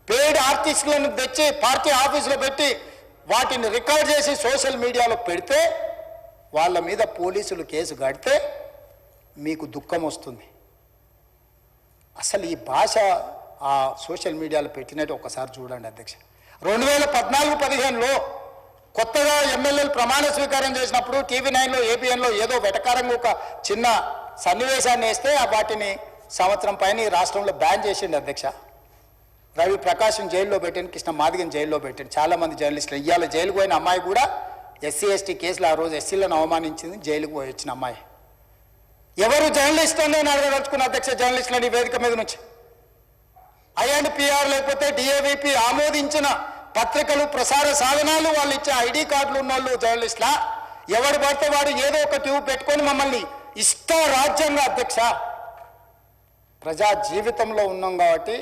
పేడ్ ఆర్టిస్టులను తెచ్చి పార్టీ ఆఫీసులో పెట్టి వాటిని రికార్డ్ చేసి సోషల్ మీడియాలో పెడితే వాళ్ళ మీద పోలీసులు కేసు కడితే మీకు దుఃఖం వస్తుంది. అసలు ఈ భాష ఆ సోషల్ మీడియాలో పెట్టినట్టు ఒకసారి చూడండి అధ్యక్ష. 2014-15లో కొత్తగా ఎమ్మెల్యేలు ప్రమాణ స్వీకారం చేసినప్పుడు TV9లో ABNలో ఏదో వెటకారంగా ఒక చిన్న సన్నివేశాన్ని వేస్తే వాటిని సంవత్సరం పైన ఈ రాష్ట్రంలో బ్యాన్ చేసిండు అధ్యక్ష. రవి ప్రకాశం జైల్లో పెట్టిండు, కృష్ణ మాదిగని జైల్లో పెట్టిండు, చాలామంది జర్నలిస్టులు. ఇవాళ జైలుకు పోయిన అమ్మాయి కూడా SC/ST కేసులు ఆ రోజు ఎస్సీలను అవమానించింది, జైలుకు పోయి వచ్చిన అమ్మాయి. ఎవరు జర్నలిస్ట్ అని నేను అడగదలుచుకున్న అధ్యక్ష, జర్నలిస్టులని వేదిక మీద నుంచి INPR లేకపోతే DAVP ఆమోదించిన పత్రికలు ప్రసార సాధనాలు వాళ్ళు ఇచ్చే ID కార్డులు ఉన్న వాళ్ళు జర్నలిస్టులా? ఎవడు పడితే వాడు ఏదో ఒక ట్యూబ్ పెట్టుకొని మమ్మల్ని ఇష్ట రాజ్యంగా అధ్యక్ష. ప్రజా జీవితంలో ఉన్నాం కాబట్టి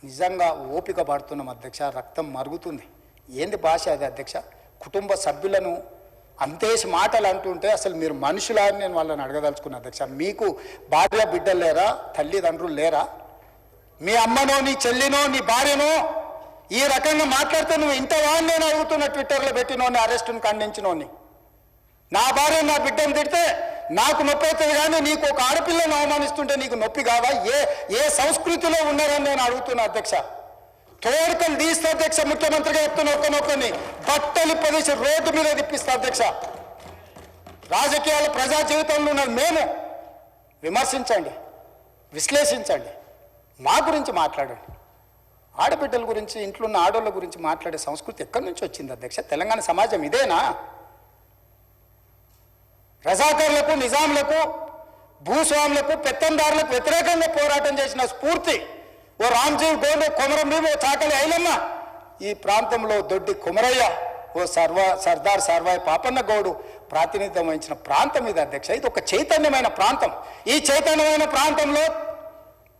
నిజంగా ఓపిక పడుతున్నాం అధ్యక్ష, రక్తం మరుగుతుంది. ఏంది భాష అది అధ్యక్ష? కుటుంబ సభ్యులను అంతేసి మాటలు అంటుంటే అసలు మీరు మనుషులా అని నేను వాళ్ళని అడగదలుచుకున్నా అధ్యక్ష. మీకు భార్య బిడ్డలు లేరా? తల్లిదండ్రులు లేరా? మీ అమ్మనో నీ చెల్లినో నీ భార్యనో ఈ రకంగా మాట్లాడితే నువ్వు ఇంతవా అని నేను అడుగుతున్నా. ట్విట్టర్లో పెట్టినోని, అరెస్టును ఖండించినోని. నా భార్య నా బిడ్డను తిడితే నాకు నొప్పి అవుతుంది, కానీ నీకు ఒక ఆడపిల్లను అవమానిస్తుంటే నీకు నొప్పి కావా? ఏ సంస్కృతిలో ఉన్నారని నేను అడుగుతున్నా అధ్యక్ష. తోడుకలు తీస్తే అధ్యక్ష, ముఖ్యమంత్రిగా చెప్తున్న ఒక్కనొక్కని బట్టలు పదేసి రోడ్డు మీద తిప్పిస్తా అధ్యక్ష. రాజకీయాలు ప్రజా జీవితంలో ఉన్న మేము విమర్శించండి, విశ్లేషించండి, మా గురించి మాట్లాడండి. ఆడబిడ్డల గురించి, ఇంట్లో ఉన్న ఆడోళ్ళ గురించి మాట్లాడే సంస్కృతి ఎక్కడి నుంచి వచ్చింది అధ్యక్ష? తెలంగాణ సమాజం ఇదేనా? రజాకర్లకు, నిజాంలకు, భూస్వాములకు, పెత్తందారులకు వ్యతిరేకంగా పోరాటం చేసిన స్ఫూర్తి ఓ రామ్జీవ్ గోండ్, కొమరం భీమ్, ఓ చాకలి ఐలమ్మ, ఈ ప్రాంతంలో దొడ్డి కుమరయ్య, ఓ సర్దార్ సర్వాయి పాపన్న గౌడు ప్రాతినిధ్యం వహించిన ప్రాంతం ఇది అధ్యక్ష. ఇది ఒక చైతన్యమైన ప్రాంతం. ఈ చైతన్యమైన ప్రాంతంలో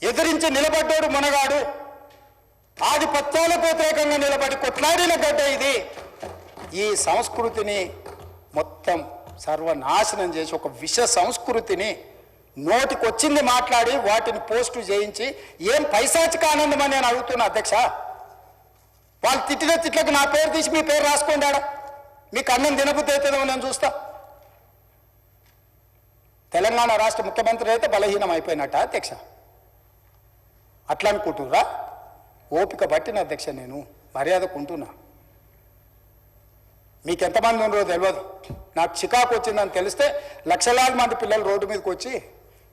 ఎదిరించి నిలబడ్డాడు మునగాడు. ఆధిపత్యాలకు వ్యతిరేకంగా నిలబడి కొట్లాడిన గడ్డ ఇది. ఈ సంస్కృతిని మొత్తం సర్వనాశనం చేసి ఒక విష సంస్కృతిని నోటికొచ్చింది మాట్లాడి వాటిని పోస్టు చేయించి ఏం పైశాచిక ఆనందం అని నేను అడుగుతున్నా అధ్యక్ష. వాళ్ళు తిట్టిన తిట్లకు నా పేరు తీసి మీ పేరు రాసుకోండి. ఆడ మీకు అన్నం తినబుద్ధి అవుతుందో నేను చూస్తా. తెలంగాణ రాష్ట్ర ముఖ్యమంత్రి అయితే బలహీనం అయిపోయినట్ట అధ్యక్ష? అట్లా అనుకుంటురా? ఓపిక పట్టిన అధ్యక్ష, నేను మర్యాదకుంటున్నా. మీకు ఎంతమంది ఉన్నారో తెలియదు, నాకు చికాకు వచ్చిందని తెలిస్తే లక్షలాది మంది పిల్లలు రోడ్డు మీదకి వచ్చి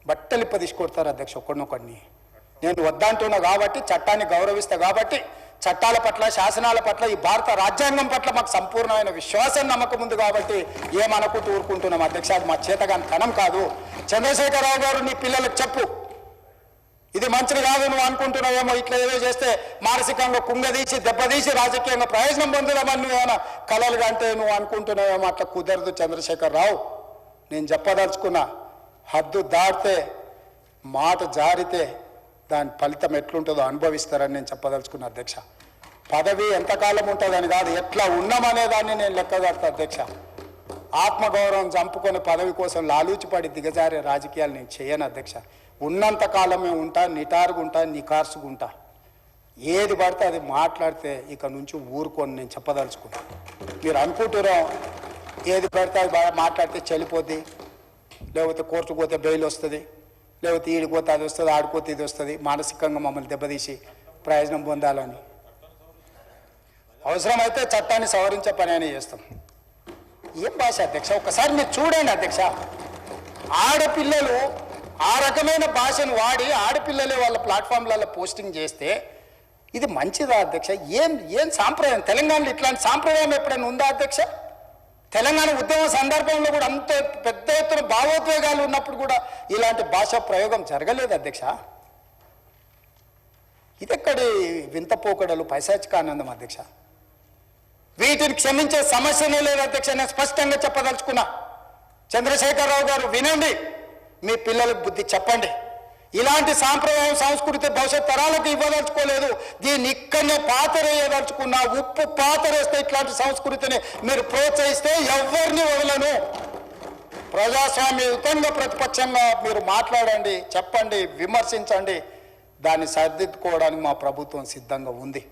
బట్టలిప్ప తీసుకొడతారు అధ్యక్ష ఒక్కడినొక్కడిని. నేను వద్దంటున్నా కాబట్టి, చట్టాన్ని గౌరవిస్తా కాబట్టి, చట్టాల పట్ల, శాసనాల పట్ల, ఈ భారత రాజ్యాంగం పట్ల మాకు సంపూర్ణమైన విశ్వాసం, నమ్మకం ఉంది కాబట్టి ఏమనుకుంటూ ఊరుకుంటున్నాం అధ్యక్ష. అది మా చేతగాని తనం కాదు. చంద్రశేఖరరావు గారు నీ పిల్లలకు చెప్పు, ఇది మంచిది కాదు, నువ్వు అనుకుంటున్నావేమో ఇట్లా ఏదో చేస్తే మానసికంగా కుంగదీసి దెబ్బతీసి రాజకీయంగా ప్రయోజనం పొందుదామని నువ్వేమైనా కలలుగా అంటే నువ్వు అనుకుంటున్నావేమో. అట్లా కుదరదు చంద్రశేఖరరావు. నేను చెప్పదలుచుకున్నా, హద్దు దాటితే, మాట జారితే దాని ఫలితం ఎట్లుంటుందో అనుభవిస్తారని నేను చెప్పదలుచుకున్నా అధ్యక్ష. పదవి ఎంతకాలం ఉంటుందని కాదు, ఎట్లా ఉన్నామనే దాన్ని నేను లెక్కగడతా అధ్యక్ష. ఆత్మగౌరవం చంపుకొని పదవి కోసం లాలూచిపడి దిగజారే రాజకీయాలు నేను చేయను అధ్యక్ష. ఉన్నంత కాలమే ఉంటా, నిటారుగుంటా, నికార్సుగుంటా. ఏది పడితే అది మాట్లాడితే ఇక నుంచి ఊరుకొని నేను చెప్పదలుచుకున్నా. మీరు అనుకుంటున్నాం ఏది పడితే అది మాట్లాడితే చెల్లిపోద్ది, లేకపోతే కోర్టుకు పోతే బెయిల్ వస్తుంది, లేకపోతే ఈడిపోతే అది వస్తుంది, ఆడిపోతే ఇది వస్తుంది, మానసికంగా మమ్మల్ని దెబ్బతీసి ప్రయోజనం పొందాలని. అవసరమైతే చట్టాన్ని సవరించే పని అని చేస్తాం. ఏం భాష అధ్యక్ష? ఒకసారి మీరు చూడండి అధ్యక్ష. ఆడపిల్లలు ఆ రకమైన భాషను వాడి ఆడపిల్లలే వాళ్ళ ప్లాట్ఫామ్లలో పోస్టింగ్ చేస్తే ఇది మంచిదా అధ్యక్ష? ఏం సాంప్రదాయం? తెలంగాణలో ఇట్లాంటి సాంప్రదాయం ఎప్పుడైనా ఉందా అధ్యక్ష? తెలంగాణ ఉద్యమ సందర్భంలో కూడా అంత పెద్ద ఎత్తున భావోద్వేగాలు ఉన్నప్పుడు కూడా ఇలాంటి భాషా ప్రయోగం జరగలేదు అధ్యక్ష. ఇదెక్కడి వింత పోకడలు, పైశాచిక ఆనందం అధ్యక్ష? వీటిని క్షమించే సమస్యనే లేదు అధ్యక్ష. నేను స్పష్టంగా చెప్పదలుచుకున్నా. చంద్రశేఖరరావు గారు వినండి, మీ పిల్లలకు బుద్ధి చెప్పండి. ఇలాంటి సాంప్రదాయం, సంస్కృతి భవిష్యత్ తరాలకు ఇవ్వదలుచుకోలేదు. దీన్ని ఇక్కడనే పాతరేయదలుచుకున్నా. ఉప్పు పాతరేస్తే ఇట్లాంటి సంస్కృతిని మీరు ప్రోత్సహిస్తే ఎవరిని వదలను. ప్రజాస్వామ్యయుతంగా ప్రతిపక్షంగా మీరు మాట్లాడండి, చెప్పండి, విమర్శించండి. దాన్ని సరిదిద్దుకోవడానికి మా ప్రభుత్వం సిద్ధంగా ఉంది.